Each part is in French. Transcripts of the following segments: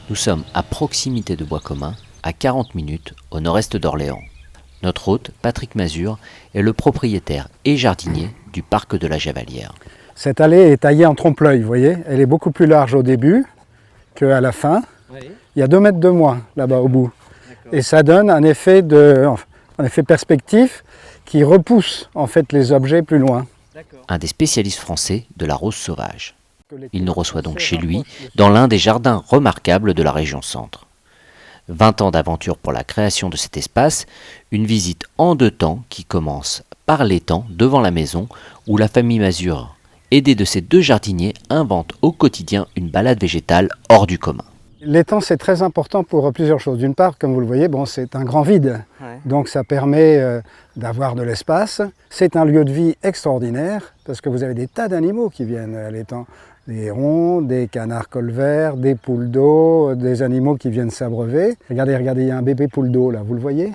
Nous sommes à proximité de Bois Commun, à 40 minutes au nord-est d'Orléans. Notre hôte, Patrick Mazure, est le propriétaire et jardinier du parc de la Javalière. Cette allée est taillée en trompe-l'œil, vous voyez. Elle est beaucoup plus large au début qu'à la fin. Oui. Il y a 2 mètres de moins là-bas au bout. Et ça donne un effet perspective qui repousse en fait les objets plus loin. Un des spécialistes français de la rose sauvage. Il nous reçoit donc chez lui, dans l'un des jardins remarquables de la région centre. 20 ans d'aventure pour la création de cet espace, une visite en 2 temps qui commence par l'étang devant la maison où la famille Mazure, aidée de ses 2 jardiniers, invente au quotidien une balade végétale hors du commun. L'étang, c'est très important pour plusieurs choses. D'une part, comme vous le voyez, c'est un grand vide, donc ça permet d'avoir de l'espace. C'est un lieu de vie extraordinaire parce que vous avez des tas d'animaux qui viennent à l'étang. Des hérons, des canards colverts, des poules d'eau, des animaux qui viennent s'abreuver. Regardez, il y a un bébé poule d'eau là, vous le voyez?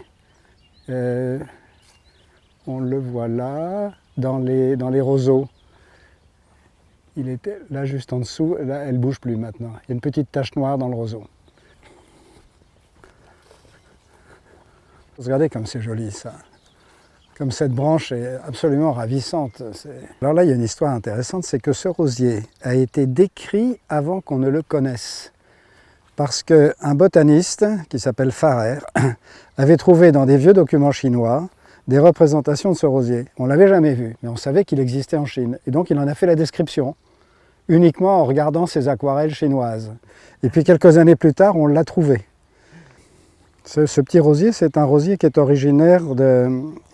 On le voit là, dans les roseaux. Il était là juste en dessous, là elle ne bouge plus maintenant. Il y a une petite tache noire dans le roseau. Regardez comme c'est joli ça. Comme cette branche est absolument ravissante. Alors là, il y a une histoire intéressante, c'est que ce rosier a été décrit avant qu'on ne le connaisse. Parce qu'un botaniste, qui s'appelle Farrer, avait trouvé dans des vieux documents chinois des représentations de ce rosier. On ne l'avait jamais vu, mais on savait qu'il existait en Chine. Et donc il en a fait la description, uniquement en regardant ces aquarelles chinoises. Et puis quelques années plus tard, on l'a trouvé. Ce petit rosier, c'est un rosier qui est originaire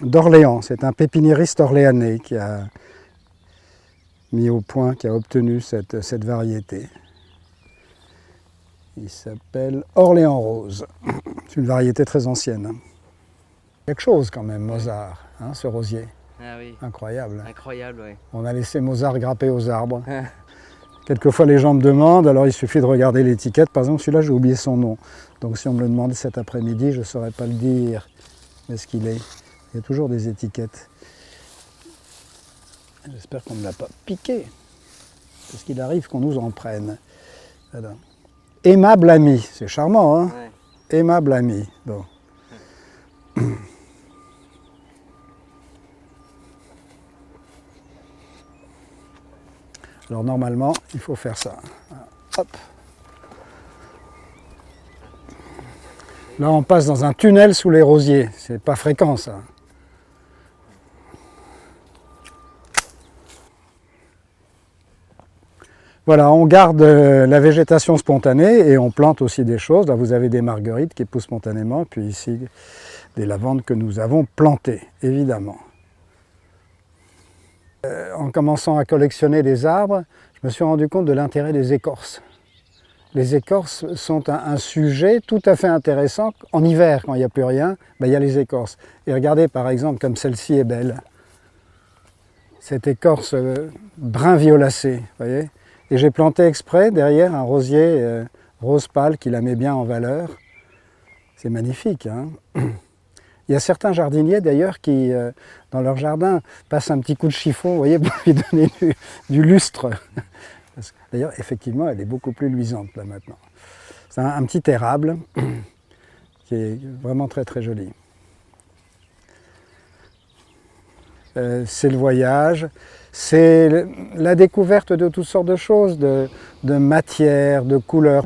d'Orléans. C'est un pépiniériste orléanais qui a mis au point, qui a obtenu cette variété. Il s'appelle Orléans Rose. C'est une variété très ancienne. Quelque chose quand même, Mozart, hein, ce rosier. Ah oui. Incroyable. Incroyable, oui. On a laissé Mozart grapper aux arbres. Quelquefois les gens me demandent, alors il suffit de regarder l'étiquette. Par exemple, celui-là, j'ai oublié son nom. Donc si on me le demandait cet après-midi, je ne saurais pas le dire. Est-ce qu'il est? Il y a toujours des étiquettes. J'espère qu'on ne l'a pas piqué. Parce qu'il arrive qu'on nous en prenne. Alors. Aimable ami, c'est charmant, hein? Ouais. Aimable ami. Bon. Alors normalement, il faut faire ça. Hop. Là, on passe dans un tunnel sous les rosiers. C'est pas fréquent, ça. Voilà, on garde la végétation spontanée et on plante aussi des choses. Là, vous avez des marguerites qui poussent spontanément, puis ici, des lavandes que nous avons plantées, évidemment. En commençant à collectionner des arbres, je me suis rendu compte de l'intérêt des écorces. Les écorces sont un sujet tout à fait intéressant. En hiver, quand il n'y a plus rien, il y a les écorces. Et regardez par exemple comme celle-ci est belle. Cette écorce brun violacé, voyez. Et j'ai planté exprès derrière un rosier rose pâle qui la met bien en valeur. C'est magnifique, hein. Il y a certains jardiniers d'ailleurs qui, dans leur jardin, passent un petit coup de chiffon, vous voyez, pour lui donner du lustre. D'ailleurs, effectivement, elle est beaucoup plus luisante là maintenant. C'est un petit érable qui est vraiment très très joli. C'est le voyage, c'est la découverte de toutes sortes de choses, de matières, de couleurs.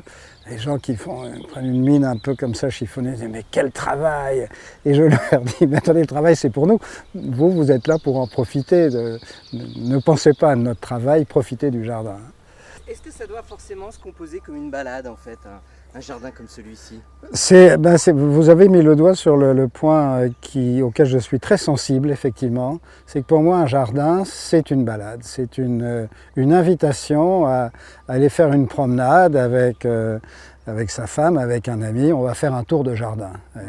Les gens qui prennent une mine un peu comme ça chiffonnée, disent « mais quel travail !» Et je leur dis « mais attendez, le travail c'est pour nous, vous êtes là pour en profiter, ne pensez pas à notre travail, profitez du jardin. » Est-ce que ça doit forcément se composer comme une balade en fait, un jardin comme celui-ci? Vous avez mis le doigt sur le point auquel je suis très sensible effectivement, c'est que pour moi un jardin c'est une balade, c'est une invitation à aller faire une promenade avec sa femme, avec un ami, on va faire un tour de jardin. Ouais.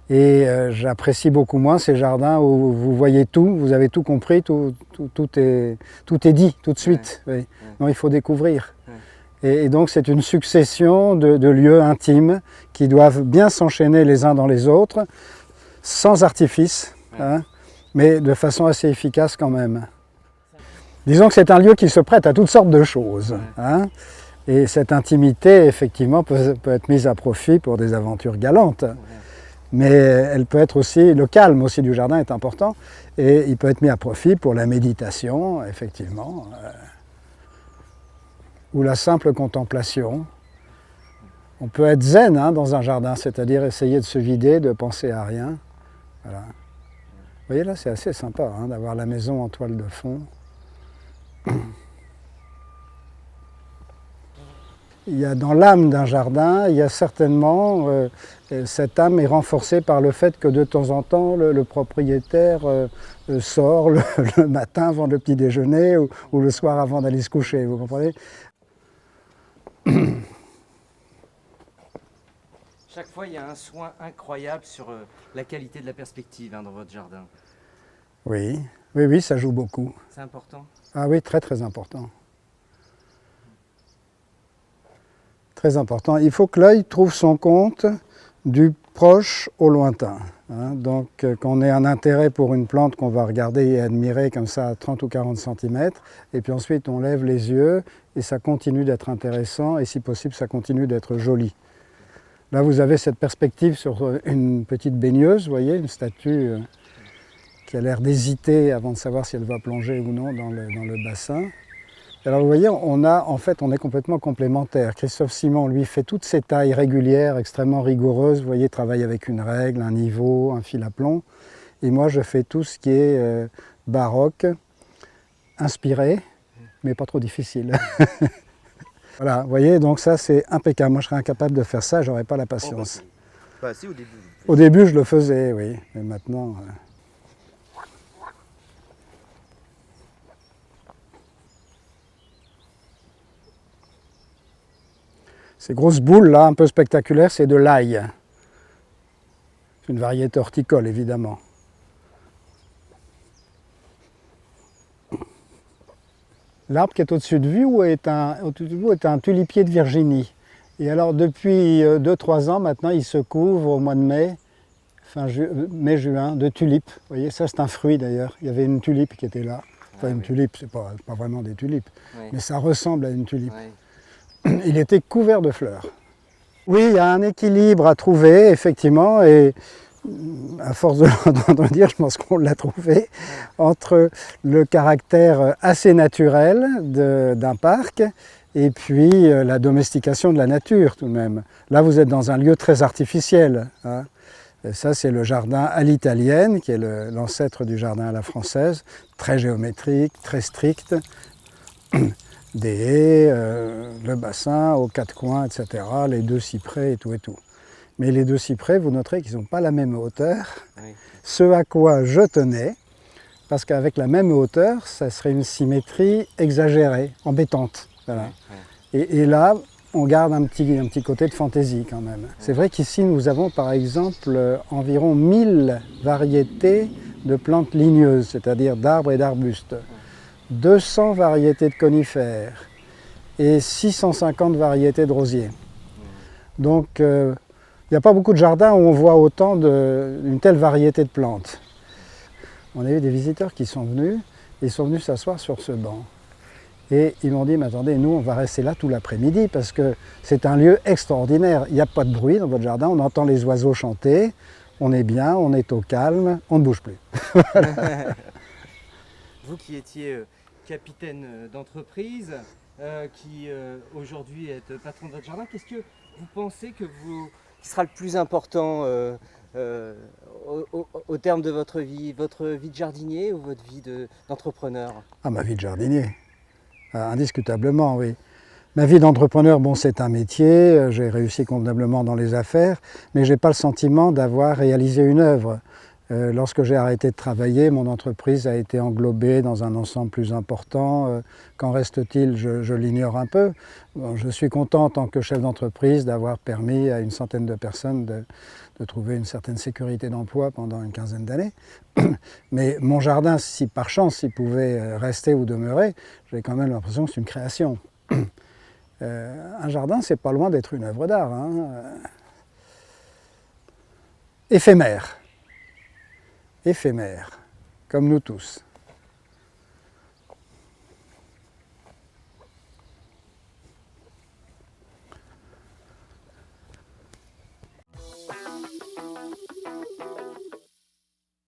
Et j'apprécie beaucoup moins ces jardins où vous voyez tout, vous avez tout compris, tout est dit tout de suite. Ouais. Oui. Non, il faut découvrir. Ouais. Et donc c'est une succession de lieux intimes qui doivent bien s'enchaîner les uns dans les autres, sans artifice, hein, mais de façon assez efficace quand même. Disons que c'est un lieu qui se prête à toutes sortes de choses. Hein. Et cette intimité, effectivement, peut être mise à profit pour des aventures galantes. Ouais. Mais elle peut être aussi, le calme aussi du jardin est important, et il peut être mis à profit pour la méditation, effectivement, ou la simple contemplation. On peut être zen dans un jardin, c'est-à-dire essayer de se vider, de penser à rien. Voilà. Vous voyez là, c'est assez sympa d'avoir la maison en toile de fond. Il y a dans l'âme d'un jardin, il y a certainement, cette âme est renforcée par le fait que de temps en temps, le propriétaire sort le matin avant le petit déjeuner ou le soir avant d'aller se coucher, vous comprenez? Chaque fois, il y a un soin incroyable sur la qualité de la perspective dans votre jardin. Oui, oui, oui, ça joue beaucoup. C'est important? Ah oui, très très important. Très important. Il faut que l'œil trouve son compte du proche au lointain. Donc quand on ait un intérêt pour une plante qu'on va regarder et admirer comme ça à 30 ou 40 cm, et puis ensuite on lève les yeux et ça continue d'être intéressant et si possible ça continue d'être joli. Là vous avez cette perspective sur une petite baigneuse, vous voyez, une statue qui a l'air d'hésiter avant de savoir si elle va plonger ou non dans le bassin. Alors vous voyez, on est complètement complémentaires. Christophe Simon, lui, fait toutes ces tailles régulières, extrêmement rigoureuses. Vous voyez, travaille avec une règle, un niveau, un fil à plomb. Et moi, je fais tout ce qui est baroque, inspiré, mais pas trop difficile. Voilà, vous voyez, donc ça, c'est impeccable. Moi, je serais incapable de faire ça, j'aurais pas la patience. Pas assez au début. Au début, je le faisais, oui. Mais maintenant... Ces grosses boules là, un peu spectaculaires, c'est de l'ail. C'est une variété horticole évidemment. L'arbre qui est au-dessus de vous est un tulipier de Virginie. Et alors depuis 2-3 ans maintenant, il se couvre au mois de mai, mai-juin, de tulipes. Vous voyez, ça c'est un fruit d'ailleurs. Il y avait une tulipe qui était là. Enfin une tulipe, c'est pas vraiment des tulipes, mais ça ressemble à une tulipe. Il était couvert de fleurs. Oui, il y a un équilibre à trouver, effectivement, et à force de l'entendre dire, je pense qu'on l'a trouvé, entre le caractère assez naturel d'un parc et puis la domestication de la nature tout de même. Là, vous êtes dans un lieu très artificiel. Et ça, c'est le jardin à l'italienne, qui est l'ancêtre du jardin à la française, très géométrique, très strict. Des haies, le bassin aux 4 coins, etc., les 2 cyprès et tout et tout. Mais les 2 cyprès, vous noterez qu'ils n'ont pas la même hauteur, ce à quoi je tenais, parce qu'avec la même hauteur, ça serait une symétrie exagérée, embêtante. Voilà. Et là, on garde un petit côté de fantaisie quand même. C'est vrai qu'ici, nous avons par exemple environ 1000 variétés de plantes ligneuses, c'est-à-dire d'arbres et d'arbustes. 200 variétés de conifères et 650 variétés de rosiers. Donc il n'y a pas beaucoup de jardins où on voit autant une telle variété de plantes. On a eu des visiteurs qui sont venus, et ils sont venus s'asseoir sur ce banc. Et ils m'ont dit, mais attendez, nous on va rester là tout l'après-midi parce que c'est un lieu extraordinaire. Il n'y a pas de bruit dans votre jardin, on entend les oiseaux chanter, on est bien, on est au calme, on ne bouge plus. Vous qui étiez capitaine d'entreprise, qui aujourd'hui êtes patron de votre jardin, qu'est-ce que vous pensez qui sera le plus important au terme de votre vie de jardinier ou votre vie d'entrepreneur? Ah, ma vie de jardinier, indiscutablement, oui. Ma vie d'entrepreneur, bon, c'est un métier, j'ai réussi convenablement dans les affaires, mais je n'ai pas le sentiment d'avoir réalisé une œuvre. Lorsque j'ai arrêté de travailler, mon entreprise a été englobée dans un ensemble plus important. Qu'en reste-t-il? Je l'ignore un peu. Bon, je suis content en tant que chef d'entreprise d'avoir permis à une centaine de personnes de trouver une certaine sécurité d'emploi pendant une quinzaine d'années. Mais mon jardin, si par chance il pouvait rester ou demeurer, j'ai quand même l'impression que c'est une création. Un jardin, c'est pas loin d'être une œuvre d'art. Éphémère. Éphémère, comme nous tous.